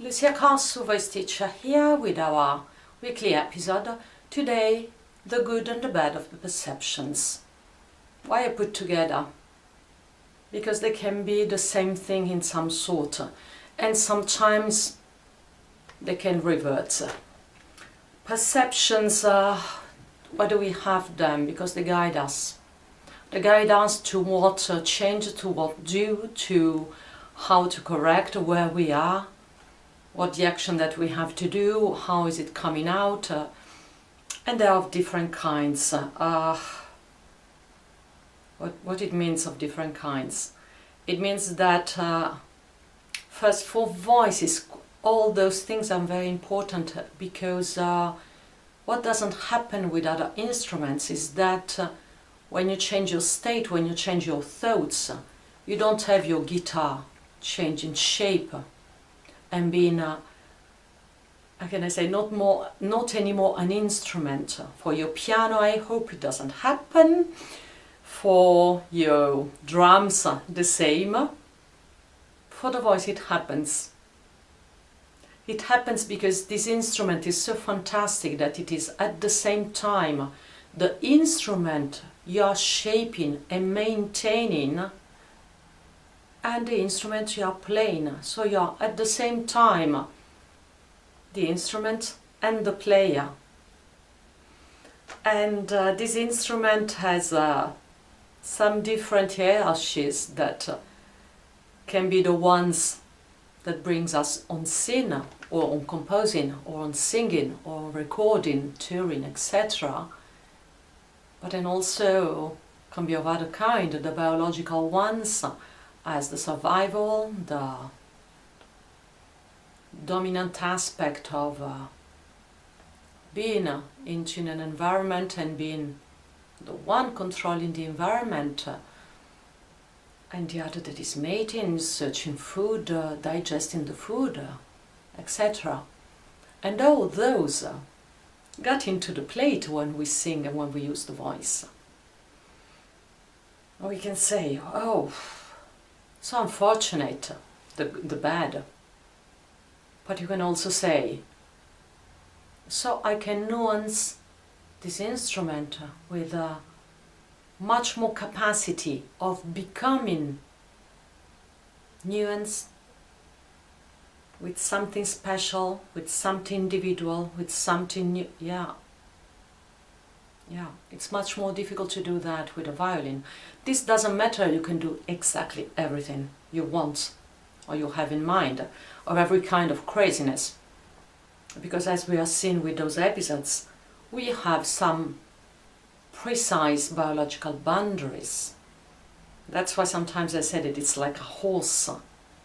Lucia Carsu, voice teacher, here with our weekly episode. Today, the good and the bad of the perceptions. Why I put together? Because they can be the same thing in some sort, and sometimes they can revert. Perceptions, why do we have them? Because they guide us. They guide us to what change, to what do, to how to correct where we are, what the action that we have to do, how is it coming out, and they are of different kinds. What it means of different kinds? It means that first, for voices, all those things are very important, because what doesn't happen with other instruments is that when you change your state, when you change your thoughts, you don't have your guitar changing shape and being, how can I say, not anymore an instrument. For your piano, I hope it doesn't happen. For your drums, the same. For the voice, it happens. It happens because this instrument is so fantastic that it is at the same time the instrument you are shaping and maintaining and the instrument you are playing. So you are at the same time the instrument and the player. And this instrument has some different hierarchies that can be the ones that brings us on scene, or on composing, or on singing, or recording, touring, etc. But then also can be of other kind, the biological ones, as the survival, the dominant aspect of being into an environment and being the one controlling the environment, and the other that is mating, searching food, digesting the food, etc. And all those got into the plate when we sing and when we use the voice. We can say, oh, so unfortunate, the bad. But you can also say, so I can nuance this instrument with much more capacity of becoming nuanced, with something special, with something individual, with something new. Yeah, it's much more difficult to do that with a violin. This doesn't matter, you can do exactly everything you want or you have in mind, or every kind of craziness. Because as we are seeing with those episodes, we have some precise biological boundaries. That's why sometimes I said that it's like a horse,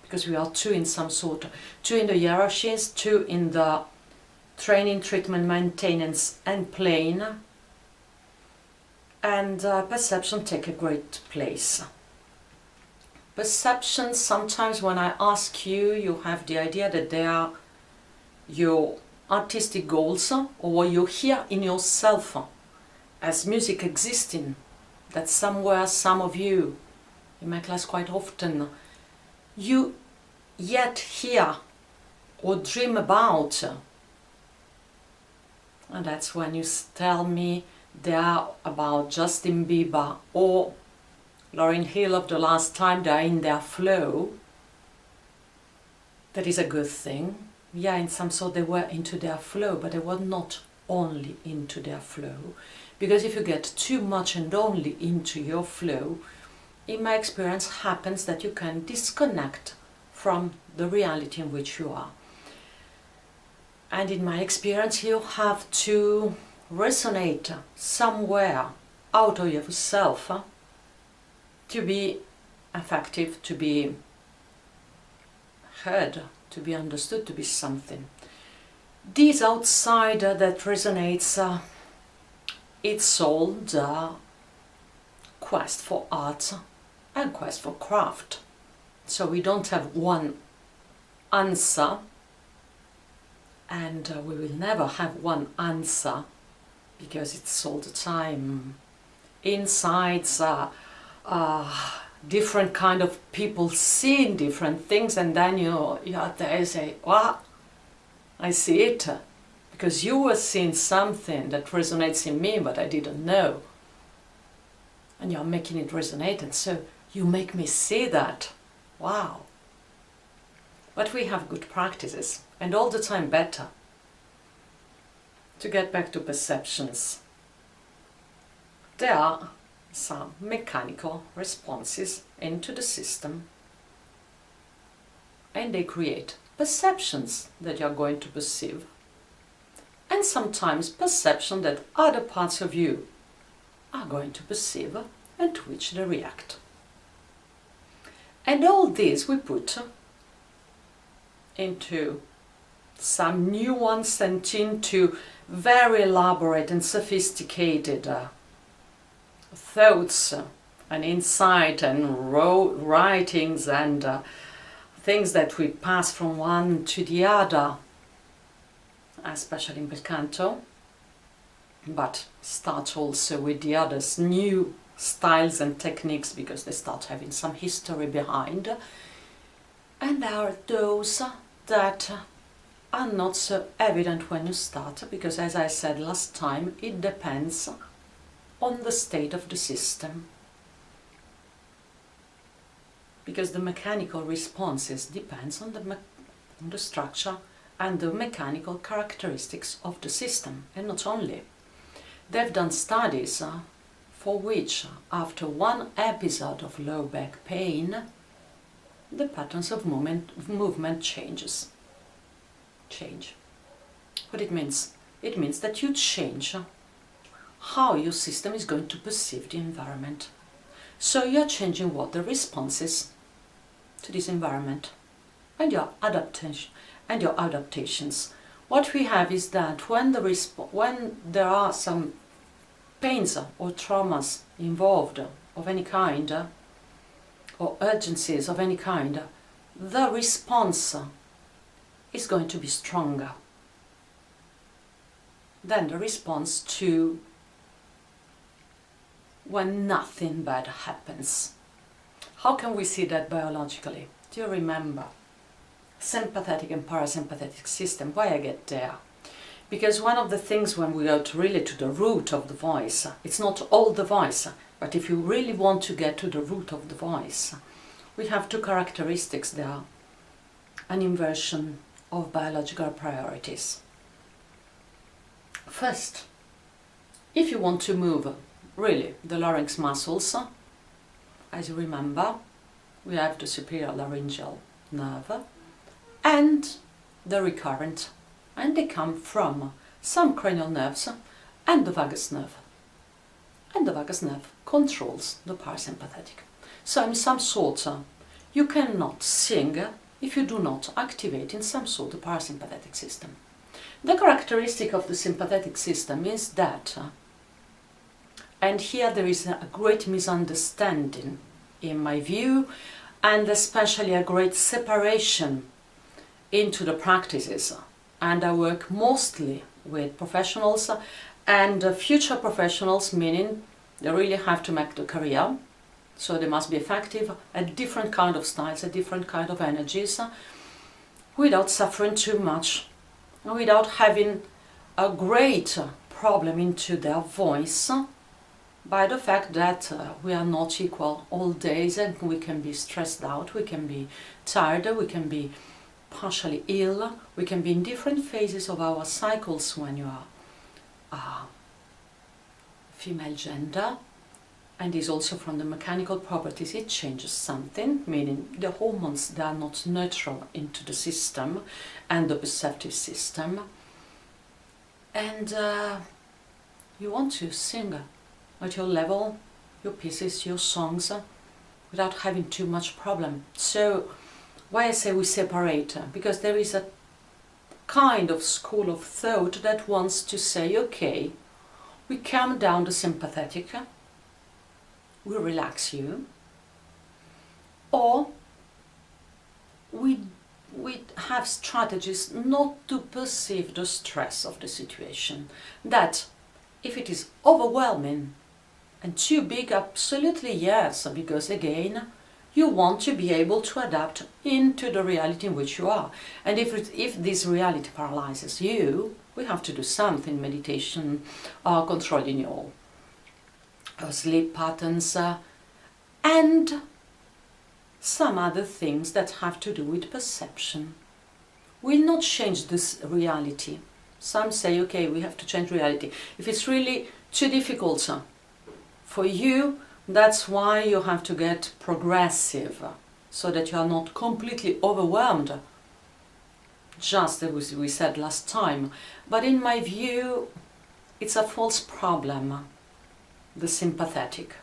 because we are two in some sort, two in the hierarchies, two in the training, treatment, maintenance and playing, and perception take a great place. Perception, sometimes when I ask you, you have the idea that they are your artistic goals, or what you hear in yourself as music existing, that somewhere, some of you, in my class quite often, you yet hear or dream about. And that's when you tell me they are about Justin Bieber or Lauryn Hill of the last time, they are in their flow. That is a good thing. Yeah, in some sort they were into their flow, but they were not only into their flow. Because if you get too much and only into your flow, in my experience happens that you can disconnect from the reality in which you are. And in my experience you have to resonate somewhere out of yourself to be effective, to be heard, to be understood, to be something. This outsider that resonates, it's all the quest for art and quest for craft. So we don't have one answer, and we will never have one answer, because it's all the time insights, different kind of people seeing different things, and then you there say, what? I see it. Because you were seeing something that resonates in me, but I didn't know. And you're making it resonate, and so you make me see that. Wow. But we have good practices, and all the time better. To get back to perceptions, there are some mechanical responses into the system, and they create perceptions that you're going to perceive, and sometimes perception that other parts of you are going to perceive and to which they react. And all this we put into some nuance and into very elaborate and sophisticated thoughts and insight and writings and things that we pass from one to the other, especially in bel canto, but start also with the others new styles and techniques because they start having some history behind. And there are those that are not so evident when you start, because as I said last time, it depends on the state of the system. Because the mechanical responses depends on the structure and the mechanical characteristics of the system, and not only. They've done studies for which, after one episode of low back pain, the patterns of movement change. What it means? It means that you change how your system is going to perceive the environment. So you're changing what the response is to this environment and your adaptation and your adaptations. What we have is that when there are some pains or traumas involved of any kind, or urgencies of any kind, the response is going to be stronger than the response to when nothing bad happens. How can we see that biologically? Do you remember? Sympathetic and parasympathetic system, why I get there? Because one of the things when we go really to the root of the voice, it's not all the voice, but if you really want to get to the root of the voice, we have two characteristics there. An inversion of biological priorities. First, if you want to move really the larynx muscles, as you remember, we have the superior laryngeal nerve and the recurrent, and they come from some cranial nerves and the vagus nerve. And the vagus nerve controls the parasympathetic. So in some sort, you cannot sing if you do not activate in some sort the parasympathetic system. The characteristic of the sympathetic system is that, and here there is a great misunderstanding in my view, and especially a great separation into the practices. And I work mostly with professionals and future professionals, meaning they really have to make the career, so they must be effective at different kind of styles, at different kind of energies, without suffering too much, without having a great problem into their voice by the fact that we are not equal all days, and we can be stressed out, we can be tired, we can be partially ill, we can be in different phases of our cycles when you are female gender, and is also from the mechanical properties, it changes something, meaning the hormones, they are not neutral into the system and the perceptive system, and you want to sing at your level, your pieces, your songs, without having too much problem. So why I say we separate? Because there is a kind of school of thought that wants to say, okay, we calm down the sympathetic, we relax you, or we have strategies not to perceive the stress of the situation. That if it is overwhelming and too big, absolutely yes, because again, You want to be able to adapt into the reality in which you are. And if this reality paralyzes you, we have to do something, meditation, controlling your sleep patterns, and some other things that have to do with perception. Will not change this reality. Some say, okay, we have to change reality. If it's really too difficult for you, that's why you have to get progressive, so that you are not completely overwhelmed, just as we said last time. But in my view, it's a false problem, the sympathetic.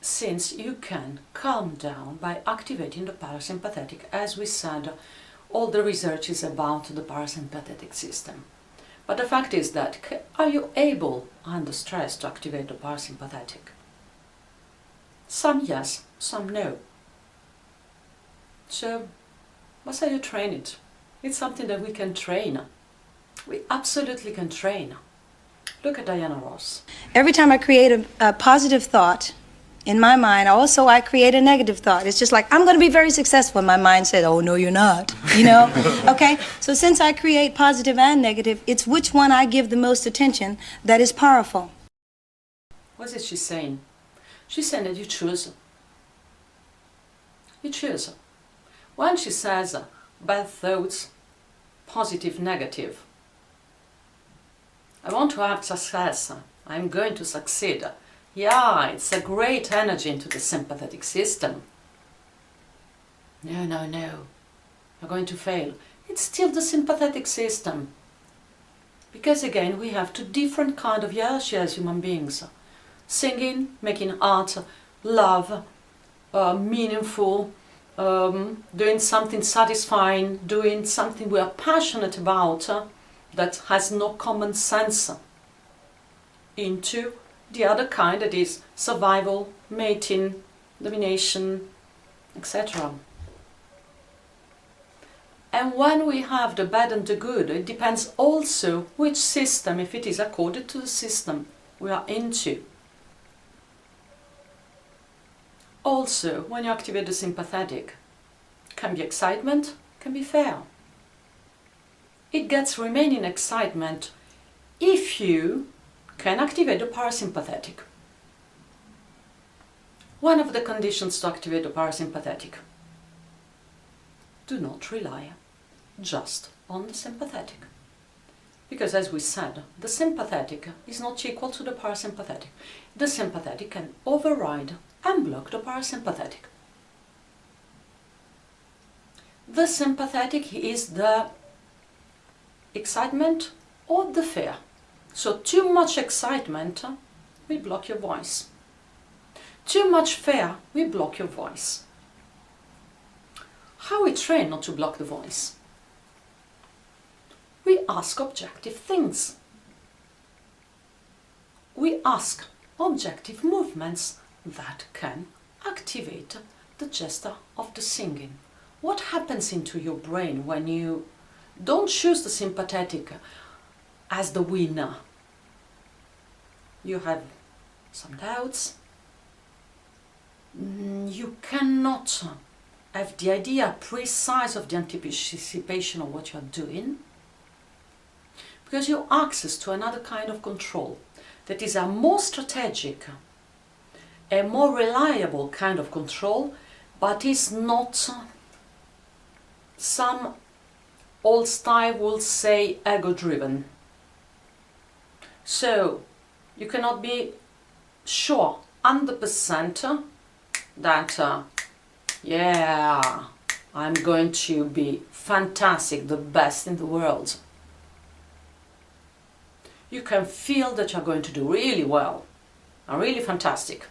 Since you can calm down by activating the parasympathetic, as we said, all the research is about the parasympathetic system. But the fact is that, are you able, under stress, to activate the parasympathetic? Some yes, some no. So, what's how you train it? It's something that we can train. We absolutely can train. Look at Diana Ross. Every time I create a positive thought, in my mind, also I create a negative thought. It's just like, I'm going to be very successful. My mind said, oh, no, you're not, you know? Okay, so since I create positive and negative, it's which one I give the most attention that is powerful. What is she saying? She's saying that you choose. You choose. When she says bad thoughts, positive, negative, I want to have success, I'm going to succeed. Yeah, it's a great energy into the sympathetic system. No, no, no, you're going to fail. It's still the sympathetic system. Because again, we have two different kinds of inertia as human beings. Singing, making art, love, meaningful, doing something satisfying, doing something we are passionate about, that has no common sense, into the other kind, that is survival, mating, domination, etc. And when we have the bad and the good, it depends also which system, if it is according to the system we are into. Also, when you activate the sympathetic, can be excitement, can be fear. It gets remaining excitement if you can activate the parasympathetic. One of the conditions to activate the parasympathetic: do not rely just on the sympathetic. Because as we said, the sympathetic is not equal to the parasympathetic. The sympathetic can override and block the parasympathetic. The sympathetic is the excitement or the fear. So too much excitement will block your voice. Too much fear will block your voice. How we train not to block the voice? We ask objective things. We ask objective movements that can activate the gesture of the singing. What happens into your brain when you don't choose the sympathetic as the winner? You have some doubts. You cannot have the idea precise of the anticipation of what you are doing, because you have access to another kind of control that is a more strategic, a more reliable kind of control, but is not, some old style will say, ego-driven. So you cannot be sure 100% that yeah, I'm going to be fantastic, the best in the world. You can feel that you're going to do really well, really fantastic.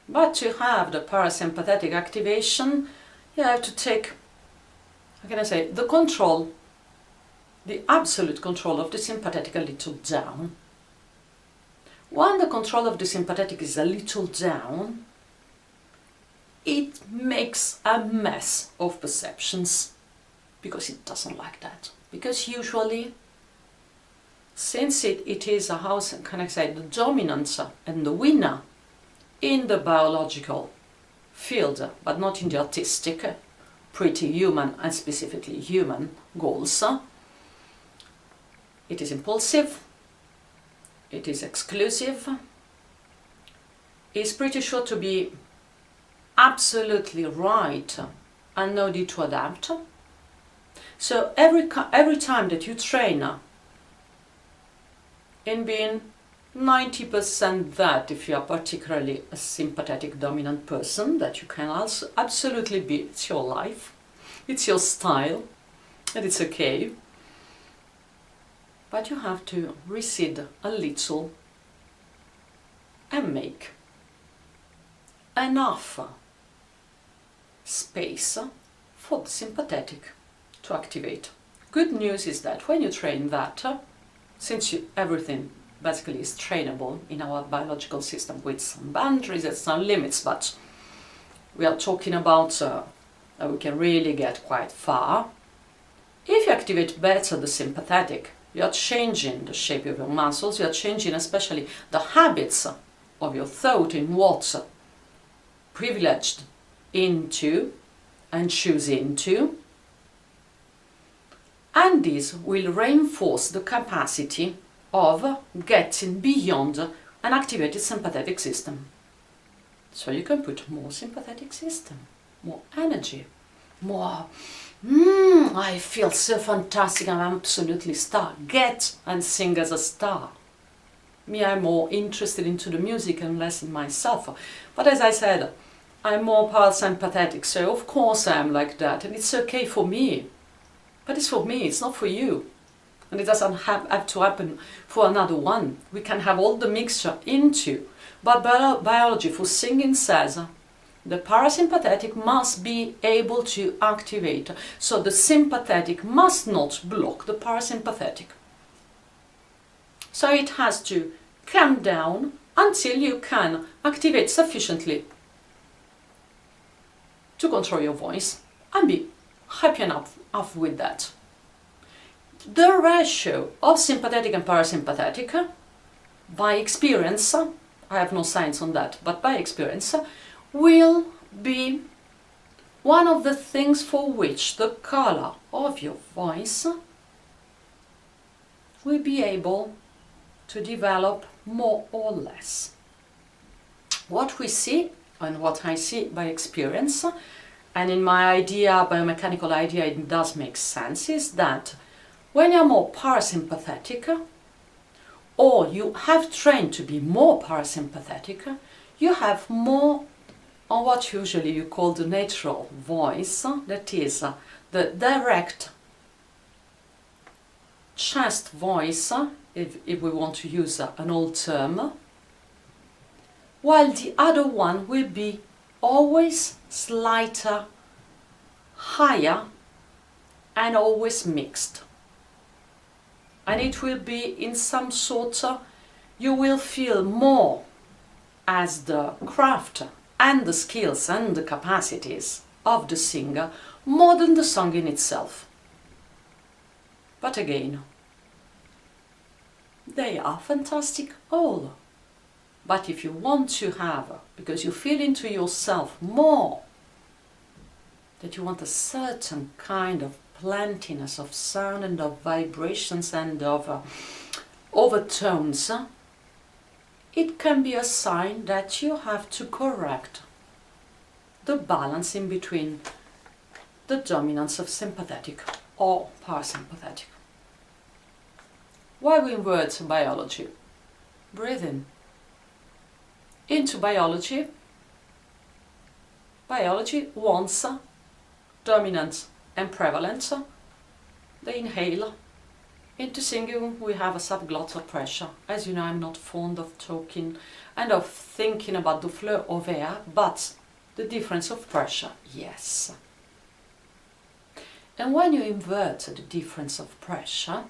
But to have the parasympathetic activation, you have to take, how can I say, the control, the absolute control of the sympathetic a little down. When the control of the sympathetic is a little down, it makes a mess of perceptions, because it doesn't like that. Because usually, since it is a house, can I say, the dominance and the winner in the biological field, but not in the artistic, pretty human and specifically human goals. It is impulsive, it is exclusive, it's pretty sure to be absolutely right and no need to adapt. So every time that you train in being 90% that, if you are particularly a sympathetic dominant person, that you can also absolutely be, it's your life, it's your style, and it's okay. But you have to recede a little and make enough space for the sympathetic to activate. Good news is that when you train that, since everything basically is trainable in our biological system with some boundaries and some limits, but we are talking about we can really get quite far. If you activate better the sympathetic, you are changing the shape of your muscles, you are changing especially the habits of your thought in what's privileged into and choose into, and this will reinforce the capacity of getting beyond an activated sympathetic system. So you can put more sympathetic system, more energy, more I feel so fantastic, I'm absolutely star. Get and sing as a star. Me, I'm more interested into the music and less in myself. But as I said, I'm more parasympathetic, so of course I'm like that, and it's okay for me. But it's for me, it's not for you. And it doesn't have to happen for another one. We can have all the mixture into. But biology for singing says the parasympathetic must be able to activate. So the sympathetic must not block the parasympathetic. So it has to come down until you can activate sufficiently to control your voice and be happy enough with that. The ratio of sympathetic and parasympathetic, by experience, I have no science on that, but by experience, will be one of the things for which the color of your voice will be able to develop more or less. What we see, and what I see by experience, and in my idea, biomechanical idea, it does make sense, is that when you're more parasympathetic, or you have trained to be more parasympathetic, you have more on what usually you call the natural voice, that is the direct chest voice, if we want to use an old term, while the other one will be always slightly higher and always mixed. And it will be in some sort, you will feel more as the craft and the skills and the capacities of the singer more than the song in itself. But again, they are fantastic all. But if you want to have, because you feel into yourself more, that you want a certain kind of plentiness of sound and of vibrations and of overtones, it can be a sign that you have to correct the balance in between the dominance of sympathetic or parasympathetic. Why we invert biology? Breathing. Into biology wants dominant and prevalent. They inhale. Into singing we have a subglottal pressure. As you know, I'm not fond of talking and of thinking about the flow of air, but the difference of pressure, yes. And when you invert the difference of pressure,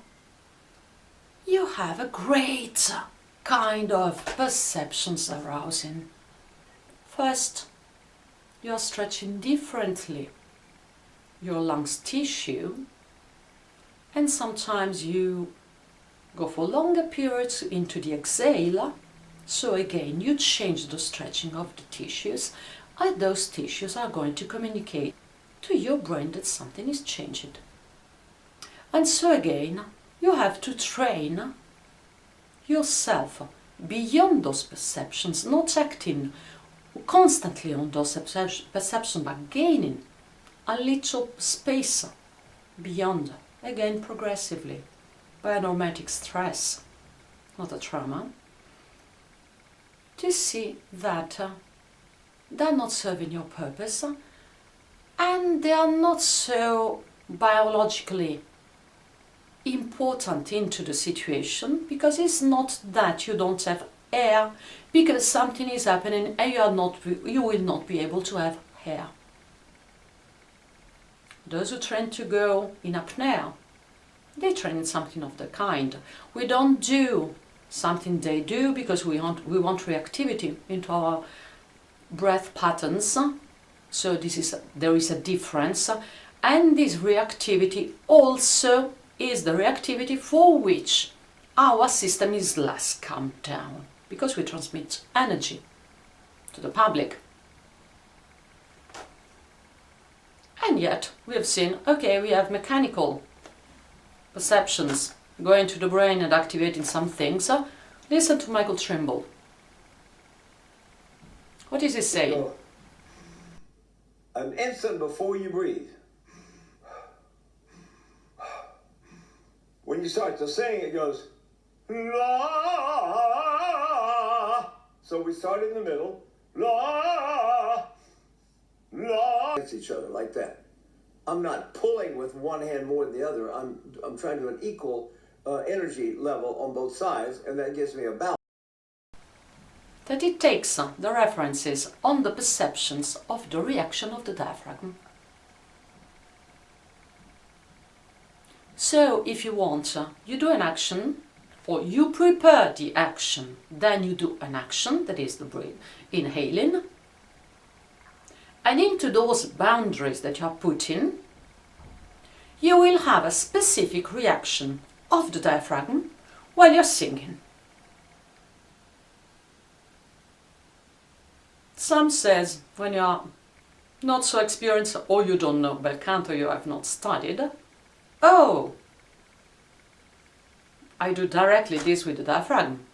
you have a great kind of perceptions arousing. First, you are stretching differently your lungs tissue, and sometimes you go for longer periods into the exhale So again, you change the stretching of the tissues, and those tissues are going to communicate to your brain that something is changed. And so again, you have to train yourself beyond those perceptions, not acting constantly on those perceptions, but gaining a little space beyond, again progressively, by a normatic stress, not a trauma, to see that they're not serving your purpose and they are not so biologically important into the situation, because it's not that you don't have air, because something is happening and you will not be able to have air. Those who train to go in apnea, they train in something of the kind. We don't do something they do because we want reactivity into our breath patterns. So there is a difference, and this reactivity also is the reactivity for which our system is less calmed down, because we transmit energy to the public. And yet we have seen, okay, we have mechanical perceptions going to the brain and activating some things. Listen to Michael Trimble. What is he saying? So, an instant before you breathe. When you start to sing, it goes, la. So we start in the middle, la, la. It's each other like that. I'm not pulling with one hand more than the other. I'm trying to do an equal energy level on both sides, and that gives me a balance. That it takes the references on the perceptions of the reaction of the diaphragm. So if you want, you do an action, or you prepare the action, then you do an action, that is the breath, inhaling, and into those boundaries that you are putting, you will have a specific reaction of the diaphragm while you're singing. Some says, when you are not so experienced, or you don't know bel canto, you have not studied, oh, I do directly this with the diaphragm.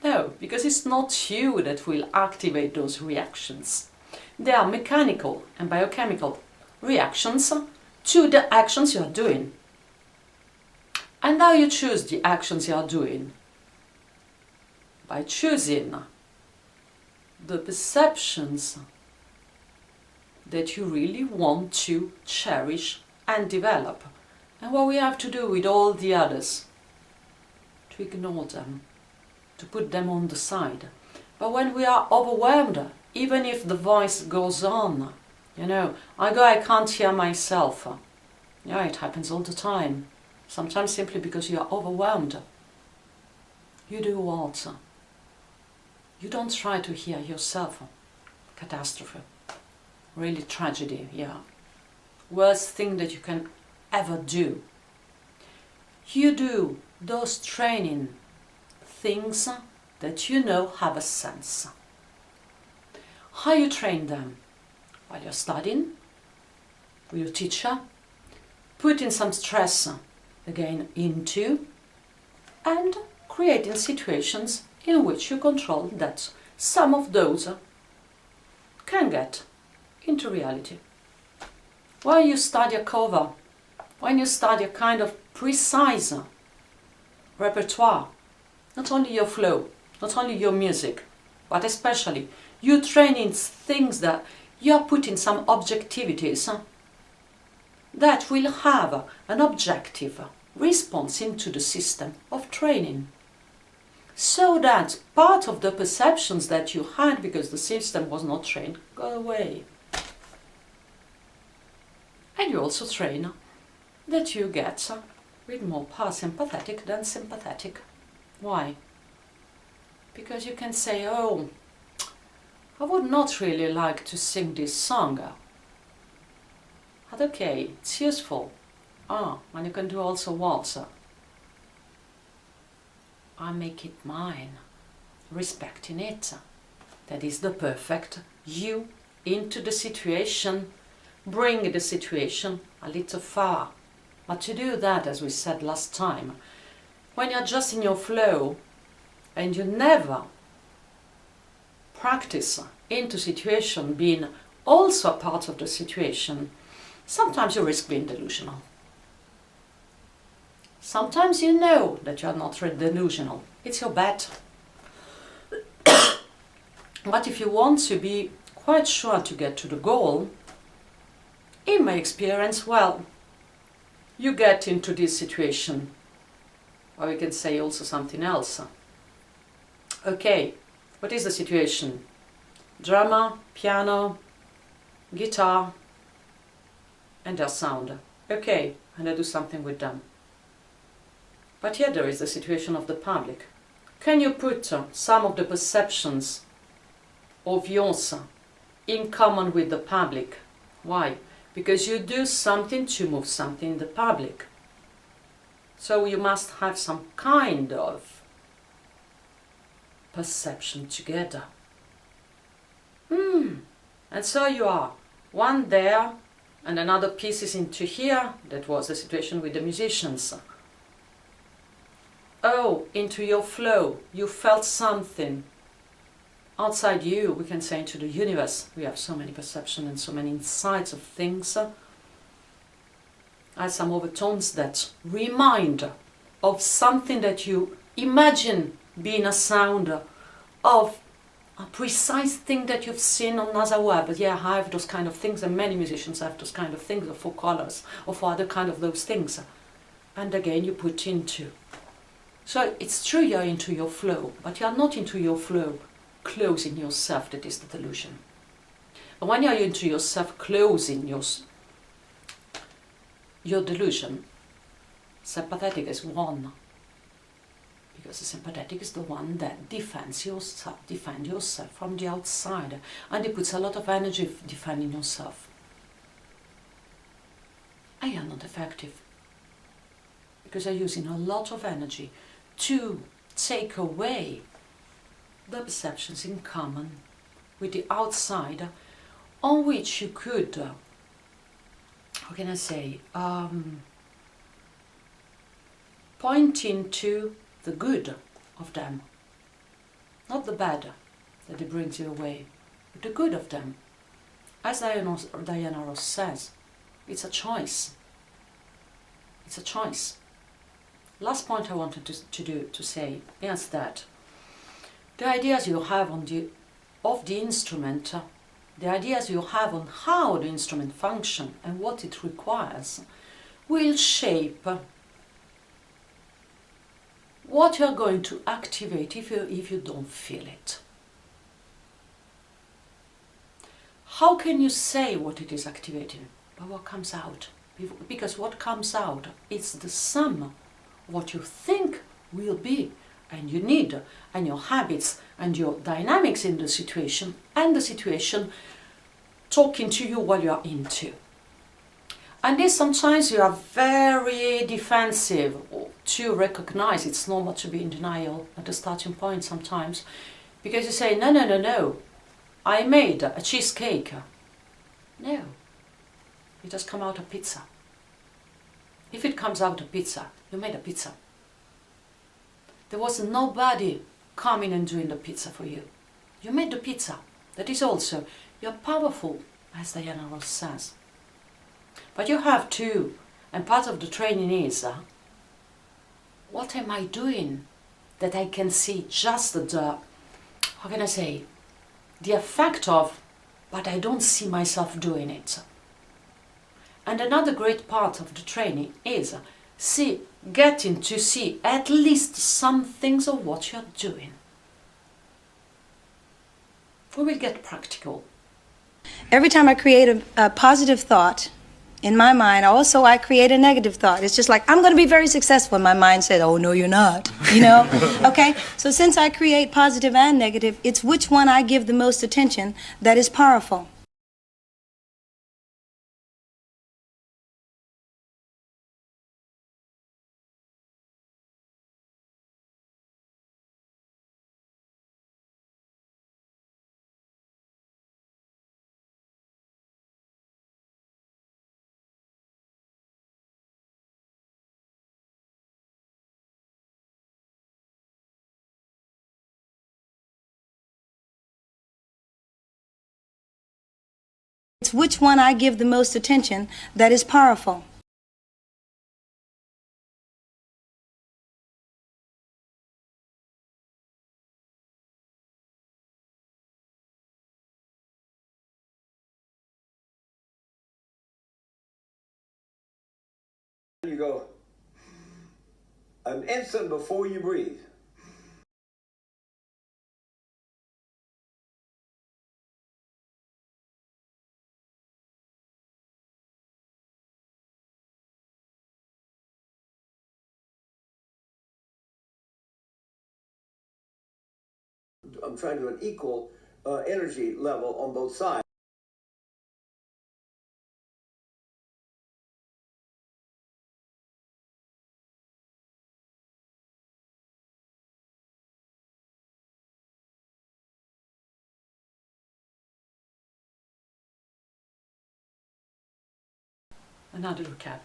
No, because it's not you that will activate those reactions. They are mechanical and biochemical reactions to the actions you are doing. And how you choose the actions you are doing? By choosing the perceptions that you really want to cherish and develop. And what we have to do with all the others, to ignore them, to put them on the side. But when we are overwhelmed, even if the voice goes on, I can't hear myself. Yeah, it happens all the time. Sometimes simply because you are overwhelmed. You do what? You don't try to hear yourself. Catastrophe. Really tragedy, yeah. Worst thing that you can ever do. You do those training things that you know have a sense. How you train them? While you're studying, with your teacher, putting some stress again into, and creating situations in which you control that some of those can get into reality. When you study a cover, when you study a kind of precise repertoire, not only your flow, not only your music, but especially you train in things that you are putting some objectivities that will have an objective response into the system of training. So that part of the perceptions that you had because the system was not trained go away. And you also train that you get with more parasympathetic than sympathetic. Why? Because you can say, oh, I would not really like to sing this song. But okay, it's useful. And you can do also what? I make it mine. respecting it. That is the perfect you into the situation, bring the situation a little far. But to do that, as we said last time, when you're just in your flow and you never practice into situation being also a part of the situation, sometimes you risk being delusional. Sometimes you know that you're not delusional. It's your bet. But if you want to be quite sure to get to the goal, in my experience, well, you get into this situation, or we can say also something else. Okay, what is the situation? Drummer, piano, guitar, and their sound. Okay, and I do something with them. But here there is the situation of the public. Can you put some of the perceptions of yours in common with the public? Why? Because you do something to move something in the public. So you must have some kind of perception together. And so you are one there and another piece is into here. That was the situation with the musicians. Oh, into your flow, you felt something. Outside you, we can say into the universe. We have so many perceptions and so many insights of things. I have some overtones that remind of something that you imagine being a sound of a precise thing that you've seen on another web. But yeah, I have those kind of things, and many musicians have those kind of things, or for colors, or for other kind of those things. And again, you put into. So it's true you're into your flow, but you're not into your flow closing yourself. That is the delusion. And when you're into yourself closing your delusion, sympathetic is one. Because the sympathetic is the one that defends yourself from the outside. And it puts a lot of energy defending yourself. And you're not effective. Because you're using a lot of energy to take away the perceptions in common with the outside, on which you could, how can I say, pointing to the good of them, not the bad that it brings you away, but the good of them. As Diana Ross says, it's a choice. It's a choice. Last point I wanted to say is that the ideas you have of the instrument, the ideas you have on how the instrument functions and what it requires, will shape what you're going to activate if you don't feel it. How can you say what it is activating? But what comes out? Because what comes out is the sum of what you think will be, and you need, and your habits, and your dynamics in the situation, and the situation talking to you while you're into. And this sometimes you are very defensive to recognize. It's normal to be in denial at the starting point sometimes, because you say, no, I made a cheesecake. No, it has come out of pizza. If it comes out of pizza, you made a pizza. There was nobody coming and doing the pizza for you. You made the pizza. That is also, you're powerful, as Diana Ross says. But you have to, and part of the training is, what am I doing that I can see just the, how can I say, the effect of, but I don't see myself doing it. And another great part of the training is getting to see at least some things of what you're doing. We will get practical. Every time I create a positive thought in my mind, also I create a negative thought. It's just like, I'm going to be very successful. And my mind said, oh, no, you're not, you know? Okay? So since I create positive and negative, it's which one I give the most attention that is powerful. it's which one I give the most attention that is powerful. You go an instant before you breathe. I'm trying to do an equal energy level on both sides. Another recap.